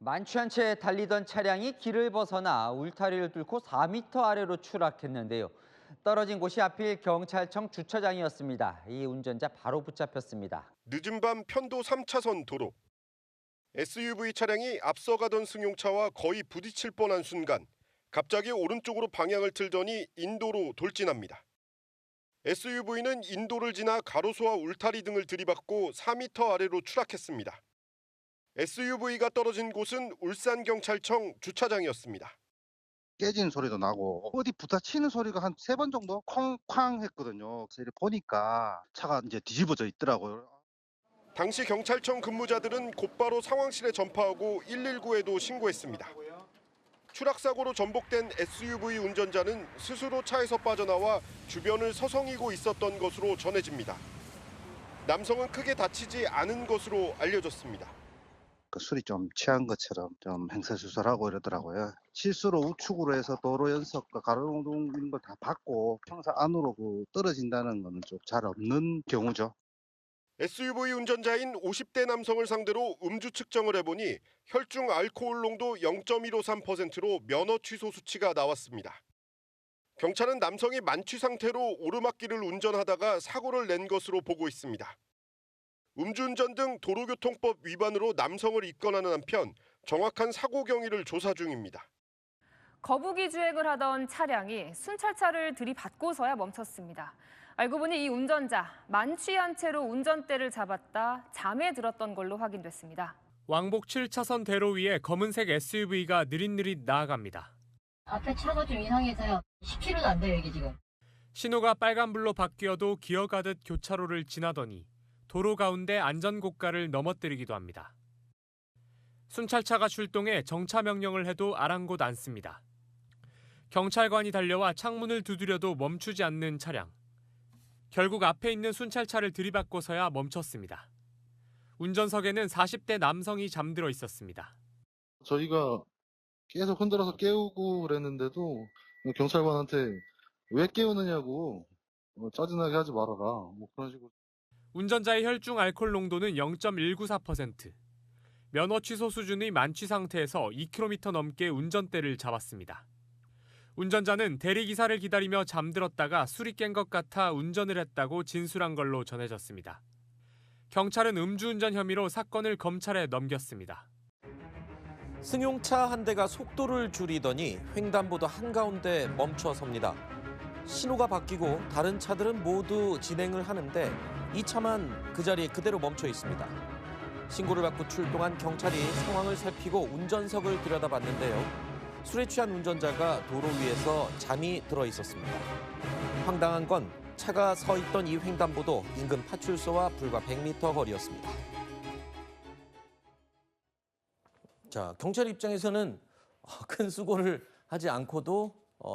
만취한 채 달리던 차량이 길을 벗어나 울타리를 뚫고 4m 아래로 추락했는데요. 떨어진 곳이 하필 경찰청 주차장이었습니다. 이 운전자 바로 붙잡혔습니다. 늦은 밤 편도 3차선 도로. SUV 차량이 앞서가던 승용차와 거의 부딪힐 뻔한 순간 갑자기 오른쪽으로 방향을 틀더니 인도로 돌진합니다. SUV는 인도를 지나 가로수와 울타리 등을 들이받고 4m 아래로 추락했습니다. SUV가 떨어진 곳은 울산경찰청 주차장이었습니다. 깨지는 소리도 나고 어디 부딪히는 소리가 한 3번 정도 콩쾅 했거든요. 그래서 보니까 차가 이제 뒤집어져 있더라고요. 당시 경찰청 근무자들은 곧바로 상황실에 전파하고 119에도 신고했습니다. 추락사고로 전복된 SUV 운전자는 스스로 차에서 빠져나와 주변을 서성이고 있었던 것으로 전해집니다. 남성은 크게 다치지 않은 것으로 알려졌습니다. 그 술이 좀 취한 것처럼 좀 행세수설하고 이러더라고요. 실수로 우측으로 해서 도로 연석과 가로등 이런 걸 다 받고 평상 안으로 떨어진다는 거는 좀 잘 없는 경우죠. SUV 운전자인 50대 남성을 상대로 음주 측정을 해보니 혈중 알코올 농도 0.153%로 면허 취소 수치가 나왔습니다. 경찰은 남성이 만취 상태로 오르막길을 운전하다가 사고를 낸 것으로 보고 있습니다. 음주운전 등 도로교통법 위반으로 남성을 입건하는 한편 정확한 사고 경위를 조사 중입니다. 거북이 주행을 하던 차량이 순찰차를 들이받고서야 멈췄습니다. 알고 보니 이 운전자 만취한 채로 운전대를 잡았다 잠에 들었던 걸로 확인됐습니다. 왕복 7차선 대로 위에 검은색 SUV가 느릿느릿 나아갑니다. 앞에 차가 좀 이상해서요. 10km도 안 돼요, 이게 지금. 신호가 빨간불로 바뀌어도 기어가듯 교차로를 지나더니 도로 가운데 안전고가를 넘어뜨리기도 합니다. 순찰차가 출동해 정차 명령을 해도 아랑곳 않습니다. 경찰관이 달려와 창문을 두드려도 멈추지 않는 차량. 결국 앞에 있는 순찰차를 들이받고서야 멈췄습니다. 운전석에는 40대 남성이 잠들어 있었습니다. 저희가 계속 흔들어서 깨우고 그랬는데도 경찰관한테 왜 깨우느냐고 짜증나게 하지 말아라 뭐 그런 식으로. 운전자의 혈중 알코올 농도는 0.194%. 면허 취소 수준의 만취 상태에서 2km 넘게 운전대를 잡았습니다. 운전자는 대리기사를 기다리며 잠들었다가 술이 깬 것 같아 운전을 했다고 진술한 걸로 전해졌습니다. 경찰은 음주운전 혐의로 사건을 검찰에 넘겼습니다. 승용차 한 대가 속도를 줄이더니 횡단보도 한가운데 멈춰 섭니다. 신호가 바뀌고 다른 차들은 모두 진행을 하는데 이 차만 그 자리에 그대로 멈춰 있습니다. 신고를 받고 출동한 경찰이 상황을 살피고 운전석을 들여다봤는데요. 술에 취한 운전자가 도로 위에서 잠이 들어 있었습니다. 황당한 건 차가 서 있던 이 횡단보도 인근 파출소와 불과 100m 거리였습니다. 자, 경찰 입장에서는 큰 수고를 하지 않고도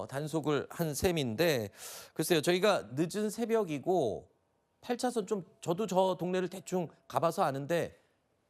단속을 한 셈인데 글쎄요, 저희가 늦은 새벽이고 8차선 좀 저도 저 동네를 대충 가봐서 아는데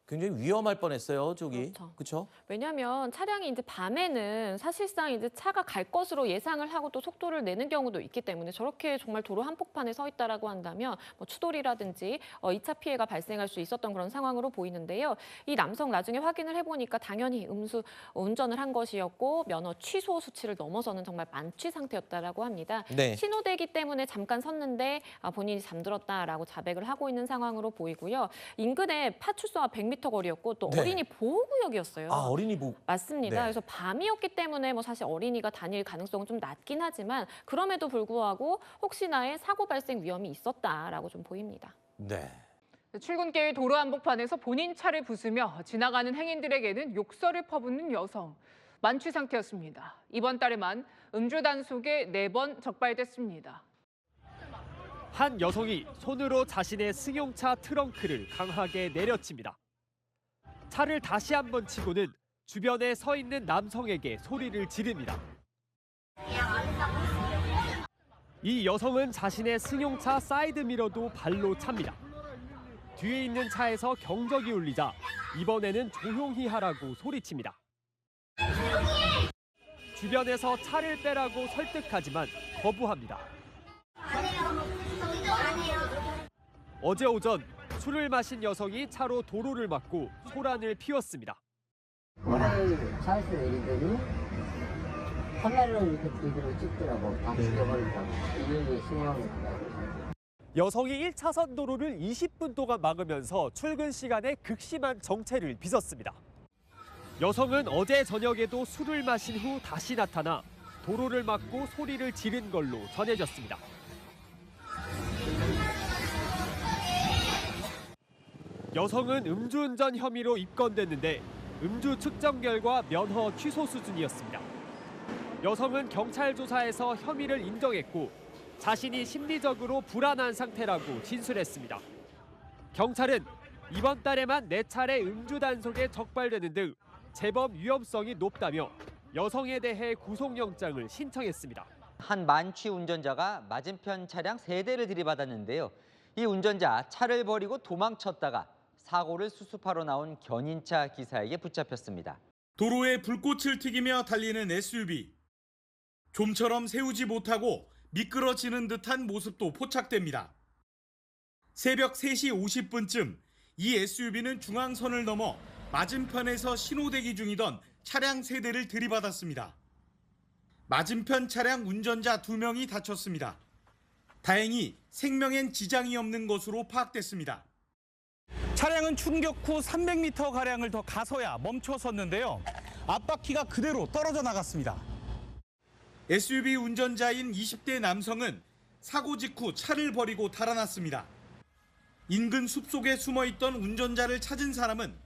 굉장히 위험할 뻔했어요, 저기. 그렇죠? 왜냐하면 차량이 이제 밤에는 사실상 이제 차가 갈 것으로 예상을 하고 또 속도를 내는 경우도 있기 때문에 저렇게 정말 도로 한복판에 서 있다라고 한다면 뭐 추돌이라든지 2차 피해가 발생할 수 있었던 그런 상황으로 보이는데요. 이 남성 나중에 확인을 해보니까 당연히 음수 운전을 한 것이었고 면허 취소 수치를 넘어서는 정말 만취 상태였다라고 합니다. 네. 신호대기 때문에 잠깐 섰는데 본인이 잠들었다라고 자백을 하고 있는 상황으로 보이고요. 인근에 파출소와 100m 거리였고 또 네. 어린이 보호구역이었어요. 아, 어린이 보호. 맞습니다. 네. 그래서 밤이었기 때문에 뭐 사실 어린이가 다닐 가능성은 좀 낮긴 하지만 그럼에도 불구하고 혹시나의 사고 발생 위험이 있었다라고 좀 보입니다. 네. 출근길 도로 한복판에서 본인 차를 부수며 지나가는 행인들에게는 욕설을 퍼붓는 여성. 만취 상태였습니다. 이번 달에만 음주 단속에 4번 적발됐습니다. 한 여성이 손으로 자신의 승용차 트렁크를 강하게 내려칩니다. 차를 다시 한번 치고는 주변에 서 있는 남성에게 소리를 지릅니다. 이 여성은 자신의 승용차 사이드미러도 발로 찹니다. 뒤에 있는 차에서 경적이 울리자 이번에는 조용히 하라고 소리칩니다. 주변에서 차를 빼라고 설득하지만 거부합니다. 어제 오전 술을 마신 여성이 차로 도로를 막고 소란을 피웠습니다. 오늘 차에서 내리더니 카메라를 이렇게 뒤로 찍더라고. 다 죽여버린다고. 이게 신호입니다. 여성이 1차선 도로를 20분 동안 막으면서 출근 시간에 극심한 정체를 빚었습니다. 여성은 어제 저녁에도 술을 마신 후 다시 나타나 도로를 막고 소리를 지른 걸로 전해졌습니다. 여성은 음주운전 혐의로 입건됐는데 음주 측정 결과 면허 취소 수준이었습니다. 여성은 경찰 조사에서 혐의를 인정했고 자신이 심리적으로 불안한 상태라고 진술했습니다. 경찰은 이번 달에만 4차례 음주 단속에 적발되는 등 재범 위험성이 높다며 여성에 대해 구속영장을 신청했습니다. 한 만취 운전자가 맞은편 차량 3대를 들이받았는데요. 이 운전자 차를 버리고 도망쳤다가 사고를 수습하러 나온 견인차 기사에게 붙잡혔습니다. 도로에 불꽃을 튀기며 달리는 SUV. 좀처럼 세우지 못하고 미끄러지는 듯한 모습도 포착됩니다. 새벽 3시 50분쯤 이 SUV는 중앙선을 넘어 맞은편에서 신호대기 중이던 차량 3대를 들이받았습니다. 맞은편 차량 운전자 2명이 다쳤습니다. 다행히 생명엔 지장이 없는 것으로 파악됐습니다. 차량은 충격 후 300m가량을 더 가서야 멈춰섰는데요. 앞바퀴가 그대로 떨어져 나갔습니다. SUV 운전자인 20대 남성은 사고 직후 차를 버리고 달아났습니다. 인근 숲속에 숨어있던 운전자를 찾은 사람은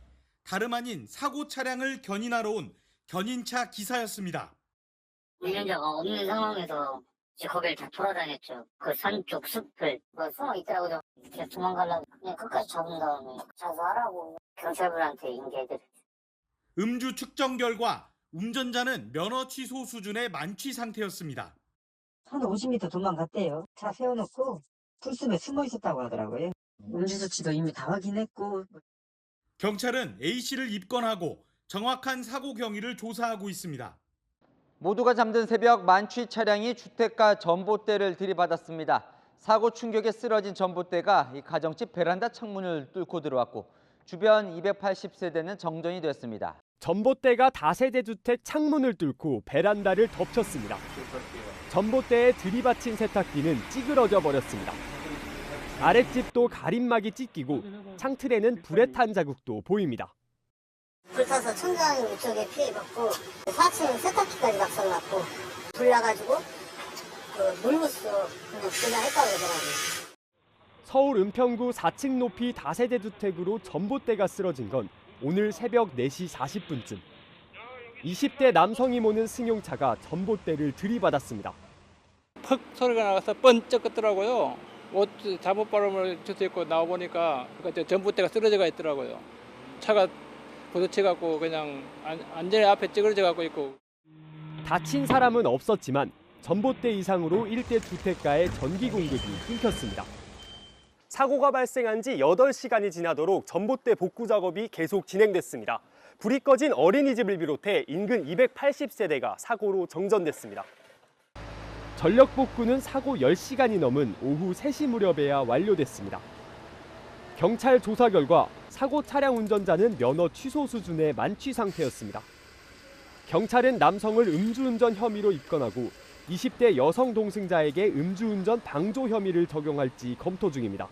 다름 아닌 사고 차량을 견인하러 온 견인차 기사였습니다. 운전자가 없는 상황에서 거기를 다 돌아다녔죠. 그 산 쪽 숲을 숨어 있더라고요. 그냥 도망가려고 그냥 끝까지 잡은 다음에 자수하라고 경찰분한테 인계해드렸죠. 음주 측정 결과 운전자는 면허 취소 수준의 만취 상태였습니다. 한 50m 도망갔대요. 차 세워놓고 풀숲에 숨어 있었다고 하더라고요. 음주 수치도 이미 다 확인했고. 경찰은 A씨를 입건하고 정확한 사고 경위를 조사하고 있습니다. 모두가 잠든 새벽 만취 차량이 주택가 전봇대를 들이받았습니다. 사고 충격에 쓰러진 전봇대가 이 가정집 베란다 창문을 뚫고 들어왔고 주변 280세대는 정전이 됐습니다. 전봇대가 다세대 주택 창문을 뚫고 베란다를 덮쳤습니다. 전봇대에 들이받친 세탁기는 찌그러져 버렸습니다. 아랫집도 가림막이 찢기고 창틀에는 불에 탄 자국도 보입니다. 불타서 천장 이쪽에 피해받고 4층 세탁기까지 박살났고 불 나가지고 물부스 그냥 했다고 그러더라고요. 서울 은평구 4층 높이 다세대 주택으로 전봇대가 쓰러진 건 오늘 새벽 4시 40분쯤. 20대 남성이 모는 승용차가 전봇대를 들이받았습니다. 퍽 소리가 나서 번쩍 끄더라고요. 옷 잠옷바람을 주워 입고 나와보니까 전봇대가 쓰러져가 있더라고요. 차가 부딪혀갖고 그냥 안전에 앞에 찌그러져갖고 있고. 다친 사람은 없었지만 전봇대 이상으로 일대 주택가에 전기 공급이 끊겼습니다. 사고가 발생한 지 8시간이 지나도록 전봇대 복구 작업이 계속 진행됐습니다. 불이 꺼진 어린이집을 비롯해 인근 280세대가 사고로 정전됐습니다. 전력 복구는 사고 10시간이 넘은 오후 3시 무렵에야 완료됐습니다. 경찰 조사 결과 사고 차량 운전자는 면허 취소 수준의 만취 상태였습니다. 경찰은 남성을 음주운전 혐의로 입건하고 20대 여성 동승자에게 음주운전 방조 혐의를 적용할지 검토 중입니다.